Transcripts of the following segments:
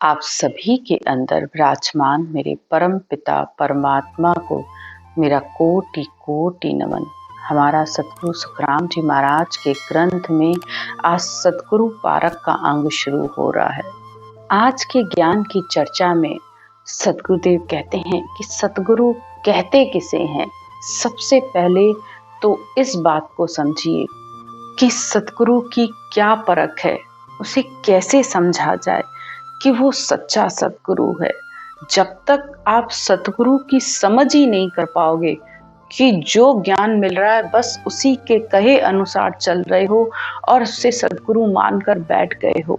आप सभी के अंदर विराजमान मेरे परम पिता परमात्मा को मेरा कोटि कोटि नमन। हमारा सतगुरु सुखराम जी महाराज के ग्रंथ में आज सतगुरु पारक का अंग शुरू हो रहा है। आज के ज्ञान की चर्चा में सतगुरुदेव कहते हैं कि सतगुरु कहते किसे हैं। सबसे पहले तो इस बात को समझिए कि सतगुरु की क्या परख है, उसे कैसे समझा जाए कि वो सच्चा सतगुरु है। जब तक आप सतगुरु की समझ ही नहीं कर पाओगे कि जो ज्ञान मिल रहा है बस उसी के कहे अनुसार चल रहे हो और उससे सतगुरु मानकर बैठ गए हो,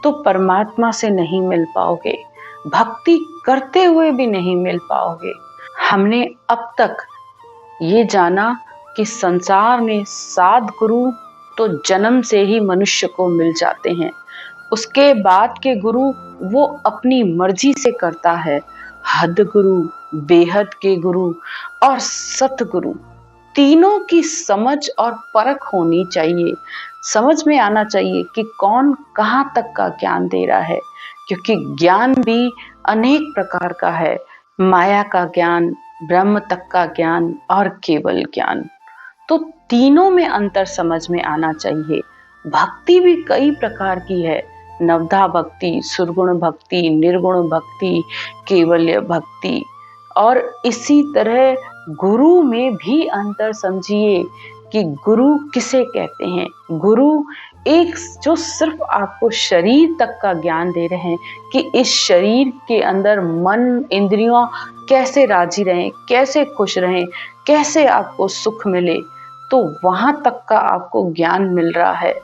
तो परमात्मा से नहीं मिल पाओगे, भक्ति करते हुए भी नहीं मिल पाओगे। हमने अब तक ये जाना कि संसार में सद्गुरु तो जन्म से ही मनुष्य को मिल जाते हैं, उसके बाद के गुरु वो अपनी मर्जी से करता है। हद गुरु, बेहद के गुरु और सतगुरु, तीनों की समझ और परख होनी चाहिए। समझ में आना चाहिए कि कौन कहाँ तक का ज्ञान दे रहा है, क्योंकि ज्ञान भी अनेक प्रकार का है। माया का ज्ञान, ब्रह्म तक का ज्ञान और केवल ज्ञान, तो तीनों में अंतर समझ में आना चाहिए। भक्ति भी कई प्रकार की है, नवधा भक्ति, सुरगुण भक्ति, निर्गुण भक्ति, केवल्य भक्ति, और इसी तरह गुरु में भी अंतर समझिए कि गुरु किसे कहते हैं। गुरु एक जो सिर्फ आपको शरीर तक का ज्ञान दे रहे हैं कि इस शरीर के अंदर मन इंद्रियों कैसे राजी रहें, कैसे खुश रहें, कैसे आपको सुख मिले, तो वहां तक का आपको ज्ञान मिल रहा है।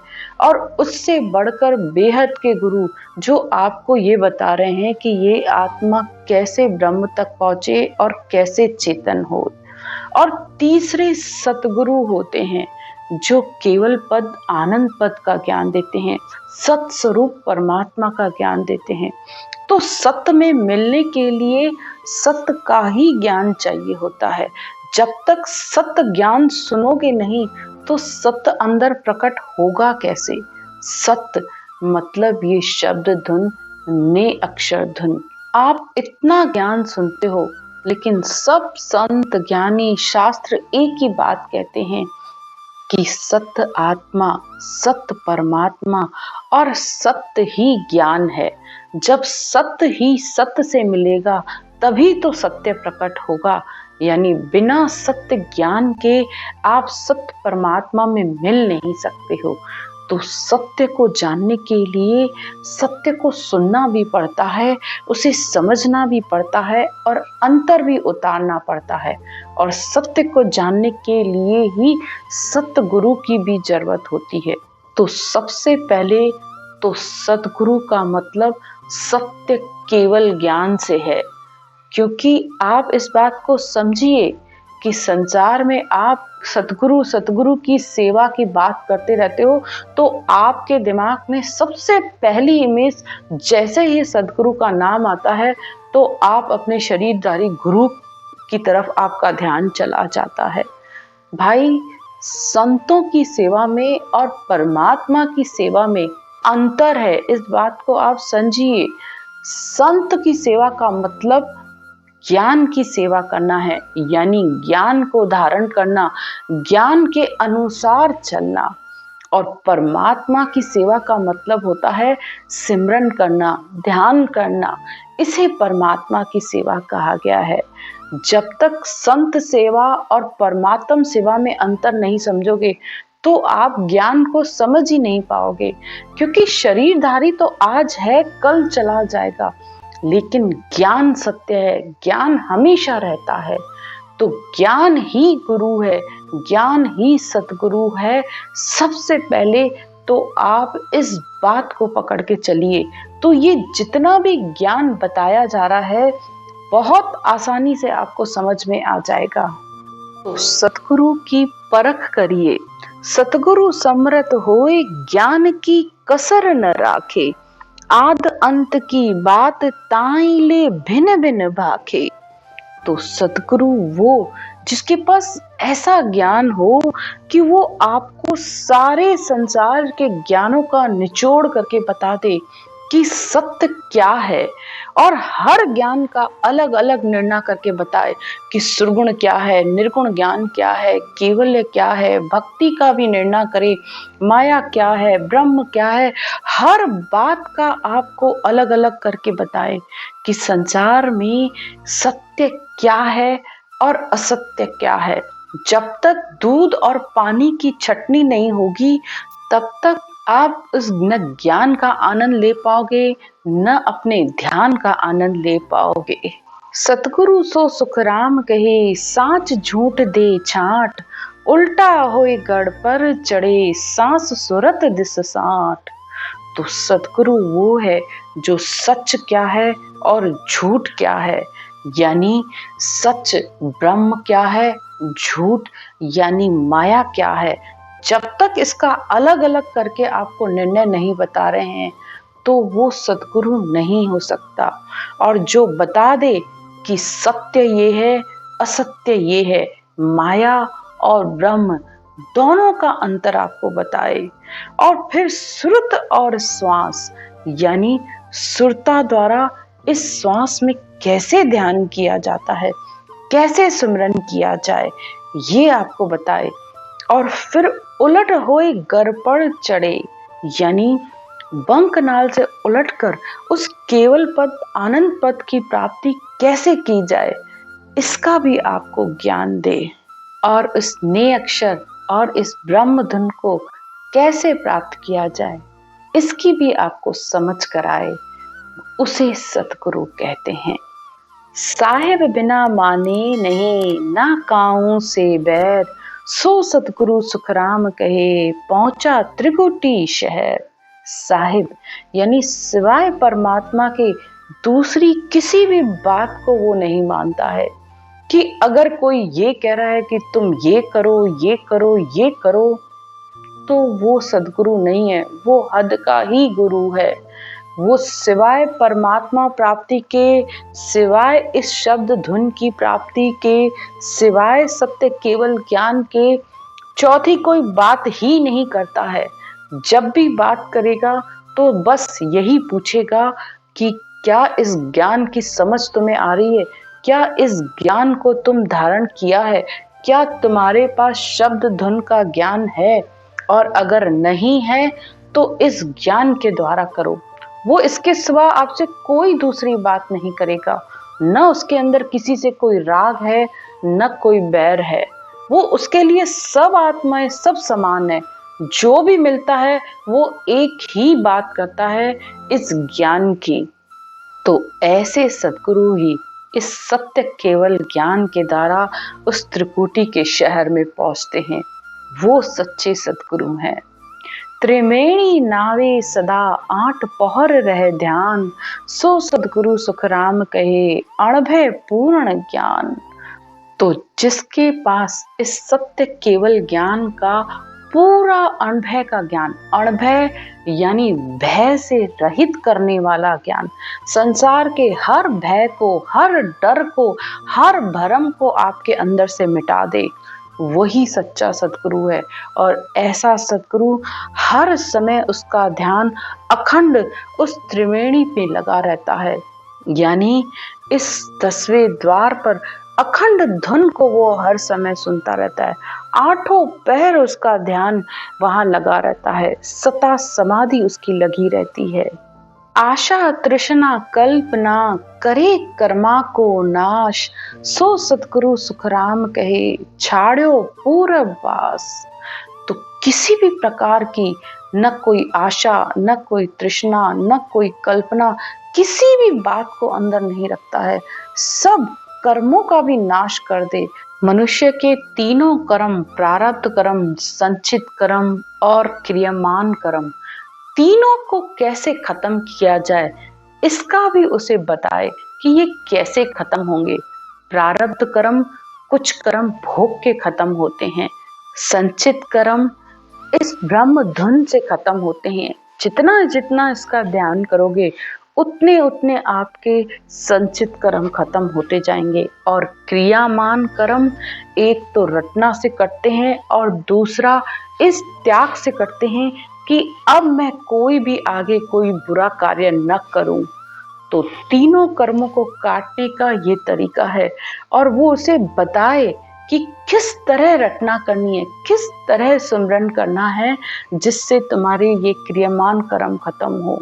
और उससे बढ़कर बेहद के गुरु जो आपको ये बता रहे हैं कि ये आत्मा कैसे ब्रह्म तक पहुंचे और कैसे चेतन हो। और तीसरे सतगुरु होते हैं जो केवल पद, आनंद पद का ज्ञान देते हैं, सत स्वरूप परमात्मा का ज्ञान देते हैं। तो सत्य में मिलने के लिए सत्य का ही ज्ञान चाहिए होता है। जब तक सत्य ज्ञान सुनोगे नहीं तो सत्य अंदर प्रकट होगा कैसे। सत्य मतलब ये शब्द धुन ने अक्षर धुन। आप इतना ज्ञान सुनते हो, लेकिन सब संत ज्ञानी शास्त्र एक ही बात कहते हैं कि सत्य आत्मा, सत्य परमात्मा और सत्य ही ज्ञान है। जब सत्य ही सत्य से मिलेगा तभी तो सत्य प्रकट होगा। यानी बिना सत्य ज्ञान के आप सत्य परमात्मा में मिल नहीं सकते हो। तो सत्य को जानने के लिए सत्य को सुनना भी पड़ता है, उसे समझना भी पड़ता है और अंतर भी उतारना पड़ता है। और सत्य को जानने के लिए ही सत्य गुरु की भी जरूरत होती है। तो सबसे पहले तो सतगुरु का मतलब सत्य केवल ज्ञान से है। क्योंकि आप इस बात को समझिए कि संसार में आप सतगुरु की सेवा की बात करते रहते हो, तो आपके दिमाग में सबसे पहली इमेज जैसे ही सतगुरु का नाम आता है तो आप अपने शरीरधारी गुरु की तरफ आपका ध्यान चला जाता है। भाई, संतों की सेवा में और परमात्मा की सेवा में अंतर है, इस बात को आप समझिए। संत की सेवा का मतलब ज्ञान की सेवा करना है, यानी ज्ञान को धारण करना, ज्ञान के अनुसार चलना। और परमात्मा की सेवा का मतलब होता है सिमरन करना, ध्यान करना। इसे परमात्मा की सेवा कहा गया है। जब तक संत सेवा और परमात्म सेवा में अंतर नहीं समझोगे तो आप ज्ञान को समझ ही नहीं पाओगे। क्योंकि शरीरधारी तो आज है, कल चला जाएगा, लेकिन ज्ञान सत्य है, ज्ञान हमेशा रहता है। तो ज्ञान ही गुरु है, ज्ञान ही सतगुरु है। सबसे पहले तो आप इस बात को पकड़ के चलिए, तो ये जितना भी ज्ञान बताया जा रहा है बहुत आसानी से आपको समझ में आ जाएगा। तो सतगुरु की परख करिए। सतगुरु समरथ होए, ज्ञान की कसर न राखे, आद अंत की बात ताई ले भिन्न भिन्न भाखे। तो सतगुरु वो जिसके पास ऐसा ज्ञान हो कि वो आपको सारे संसार के ज्ञानों का निचोड़ करके बता दे कि सत्य क्या है, और हर ज्ञान का अलग अलग निर्णय करके बताए कि सुरगुण क्या है, निर्गुण ज्ञान क्या है, केवल्य क्या है, भक्ति का भी निर्णय करे, माया क्या है, ब्रह्म क्या है। हर बात का आपको अलग अलग करके बताए कि संसार में सत्य क्या है और असत्य क्या है। जब तक दूध और पानी की छटनी नहीं होगी तब तक आप उस न ज्ञान का आनंद ले पाओगे, न अपने ध्यान का आनंद ले पाओगे। सतगुरु सो सुखराम कहे, साच झूठ दे छाट, उल्टा होए गढ़ पर चढ़े, सांस सुरत दिस साठ। तो सतगुरु वो है जो सच क्या है और झूठ क्या है, यानी सच ब्रह्म क्या है, झूठ यानी माया क्या है। जब तक इसका अलग अलग करके आपको निर्णय नहीं बता रहे हैं तो वो सतगुरु नहीं हो सकता। और जो बता दे कि सत्य ये है, असत्य ये है, माया और ब्रह्म दोनों का अंतर आपको बताए, और फिर श्रुत और श्वास यानी सुरता द्वारा इस श्वास में कैसे ध्यान किया जाता है, कैसे सिमरन किया जाए, ये आपको बताए। और फिर उलट होए गर पर चढ़े, यानी बंकनाल से उलटकर उस केवल पद आनंद पद की प्राप्ति कैसे की जाए, इसका भी आपको ज्ञान दे। और उस ने अक्षर और इस ब्रह्म धुन को कैसे प्राप्त किया जाए, इसकी भी आपको समझ कराए, उसे सतगुरु कहते हैं। साहेब बिना माने नहीं, ना काऊ से बैर, सो सतगुरु सुखराम कहे, पहुंचा त्रिकुटी शहर। साहिब यानी सिवाय परमात्मा के दूसरी किसी भी बात को वो नहीं मानता है। कि अगर कोई ये कह रहा है कि तुम ये करो, ये करो, ये करो, तो वो सदगुरु नहीं है, वो हद का ही गुरु है। वो सिवाय परमात्मा प्राप्ति के, सिवाय इस शब्द धुन की प्राप्ति के, सिवाय सत्य केवल ज्ञान के चौथी कोई बात ही नहीं करता है। जब भी बात करेगा तो बस यही पूछेगा कि क्या इस ज्ञान की समझ तुम्हें आ रही है, क्या इस ज्ञान को तुम धारण किया है, क्या तुम्हारे पास शब्द धुन का ज्ञान है, और अगर नहीं है तो इस ज्ञान के द्वारा करो। वो इसके सिवा आपसे कोई दूसरी बात नहीं करेगा, न उसके अंदर किसी से कोई राग है, न कोई बैर है। वो उसके लिए सब आत्माएं सब समान है, जो भी मिलता है वो एक ही बात करता है, इस ज्ञान की। तो ऐसे सद्गुरु ही इस सत्य केवल ज्ञान के द्वारा उस त्रिकुटी के शहर में पहुंचते हैं। वो सच्चे सद्गुरु हैं। त्रिवेणी नावे सदा आठ पहर रह ध्यान, सो सद्गुरु सुखराम कहे, अणभय पूर्ण ज्ञान। तो जिसके पास इस सत्य केवल ज्ञान का पूरा अणभय का ज्ञान, अणभय यानी भय से रहित करने वाला ज्ञान, संसार के हर भय को, हर डर को, हर भरम को आपके अंदर से मिटा दे, वही सच्चा सतगुरु है। और ऐसा सतगुरु हर समय उसका ध्यान अखंड उस त्रिवेणी पे लगा रहता है, यानी इस 10वें द्वार पर अखंड धुन को वो हर समय सुनता रहता है। आठों पहर उसका ध्यान वहां लगा रहता है, सता समाधि उसकी लगी रहती है। आशा तृष्णा कल्पना करे कर्मा को नाश, सो सतगुरु सुखराम कहे, छाड़ो पूरब वास। तो किसी भी प्रकार की न कोई आशा, न कोई तृष्णा, न कोई कल्पना, किसी भी बात को अंदर नहीं रखता है, सब कर्मों का भी नाश कर दे। मनुष्य के तीनों कर्म, प्रारब्ध कर्म, संचित कर्म और क्रियामान कर्म, तीनों को कैसे खत्म किया जाए, इसका भी उसे बताए कि ये कैसे खत्म होंगे। प्रारब्ध कर्म, कुछ कर्म भोग के खत्म होते हैं, संचित कर्म इस ब्रह्म धुन से खत्म होते हैं। जितना जितना इसका ध्यान करोगे उतने उतने आपके संचित कर्म खत्म होते जाएंगे। और क्रियामान कर्म एक तो रटना से कटते हैं और दूसरा इस त्याग से कटते हैं कि अब मैं कोई भी आगे कोई बुरा कार्य न करूं, तो तीनों कर्मों को काटने का ये तरीका है। और वो उसे बताए कि किस तरह रटना करनी है, किस तरह सिमरन करना है, जिससे तुम्हारे ये क्रियामान कर्म खत्म हो।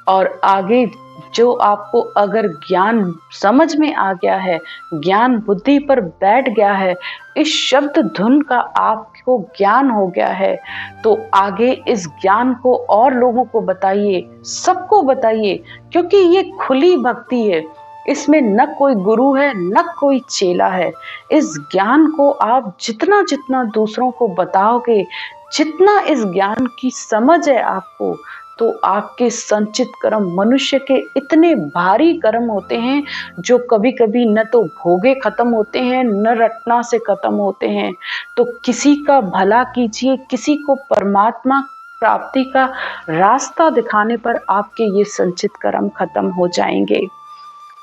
और आगे जो आपको अगर ज्ञान समझ में आ गया है, ज्ञान बुद्धि पर बैठ गया है, इस शब्द धुन का आपको ज्ञान हो गया है, तो आगे इस ज्ञान को और लोगों को बताइए, सबको बताइए, क्योंकि ये खुली भक्ति है। इसमें न कोई गुरु है, न कोई चेला है। इस ज्ञान को आप जितना जितना दूसरों को बताओगे, जितना इस ज्ञान की समझ है आपको, तो आपके संचित कर्म, मनुष्य के इतने भारी कर्म होते हैं जो कभी कभी न तो भोगे खत्म होते हैं, न रटना से खत्म होते हैं। तो किसी का भला कीजिए, किसी को परमात्मा प्राप्ति का रास्ता दिखाने पर आपके ये संचित कर्म खत्म हो जाएंगे।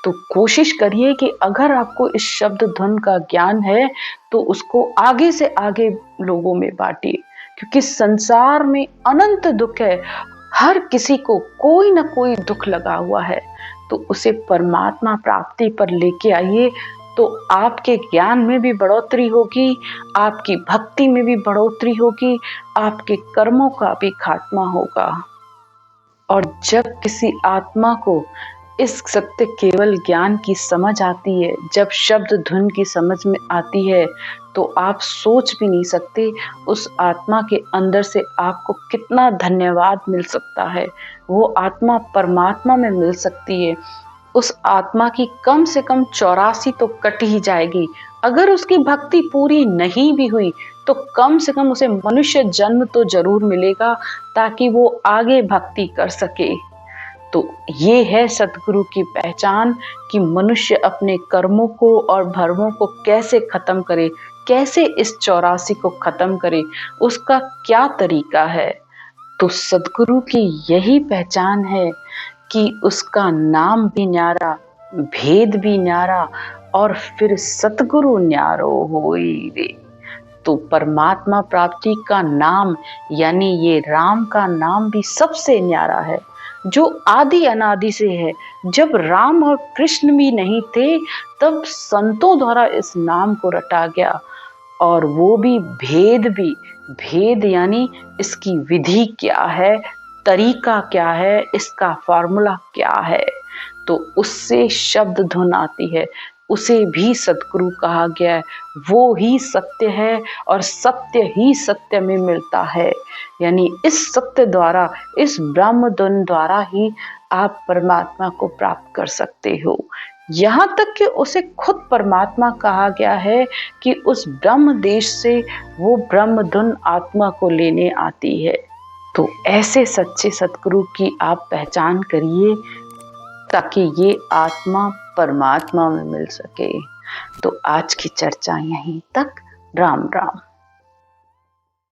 तो कोशिश करिए कि अगर आपको इस शब्द धुन का ज्ञान है तो उसको आगे से आगे लोगों में बांटिए, क्योंकि संसार में अनंत दुख है। हर किसी को कोई ना कोई दुख लगा हुआ है, तो उसे परमात्मा प्राप्ति पर लेके आइए। तो आपके ज्ञान में भी बढ़ोतरी होगी, आपकी भक्ति में भी बढ़ोतरी होगी, आपके कर्मों का भी खात्मा होगा। और जब किसी आत्मा को इस सत्य केवल ज्ञान की समझ आती है, जब शब्द धुन की समझ में आती है, तो आप सोच भी नहीं सकते उस आत्मा के अंदर से आपको कितना धन्यवाद मिल सकता है। वो आत्मा परमात्मा में मिल सकती है। उस आत्मा की कम से कम 84 तो कट ही जाएगी। अगर उसकी भक्ति पूरी नहीं भी हुई तो कम से कम उसे मनुष्य जन्म तो जरूर मिलेगा, ताकि वो आगे भक्ति कर सके। तो ये है सतगुरु की पहचान कि मनुष्य अपने कर्मों को और भरमों को कैसे खत्म करे, कैसे इस 84 को खत्म करे, उसका क्या तरीका है। तो सतगुरु की यही पहचान है कि उसका नाम भी न्यारा, भेद भी न्यारा, और फिर सतगुरु न्यारो होई रे। तो परमात्मा प्राप्ति का नाम यानी ये राम का नाम भी सबसे न्यारा है, जो आदि अनादि से है। जब राम और कृष्ण भी नहीं थे, तब संतों द्वारा इस नाम को रटा गया, और वो भी भेद यानी इसकी विधि क्या है, तरीका क्या है, इसका फॉर्मूला क्या है। तो उससे शब्द धुन आती है, उसे भी सतगुरु कहा गया है। वो ही सत्य है और सत्य ही सत्य में मिलता है। यानी इस सत्य द्वारा, इस ब्रह्म धुन द्वारा ही आप परमात्मा को प्राप्त कर सकते हो। यहाँ तक कि उसे खुद परमात्मा कहा गया है कि उस ब्रह्म देश से वो ब्रह्म धुन आत्मा को लेने आती है। तो ऐसे सच्चे सतगुरु की आप पहचान करिए, ताकि ये आत्मा परमात्मा में मिल सके। तो आज की चर्चा यहीं तक। राम राम।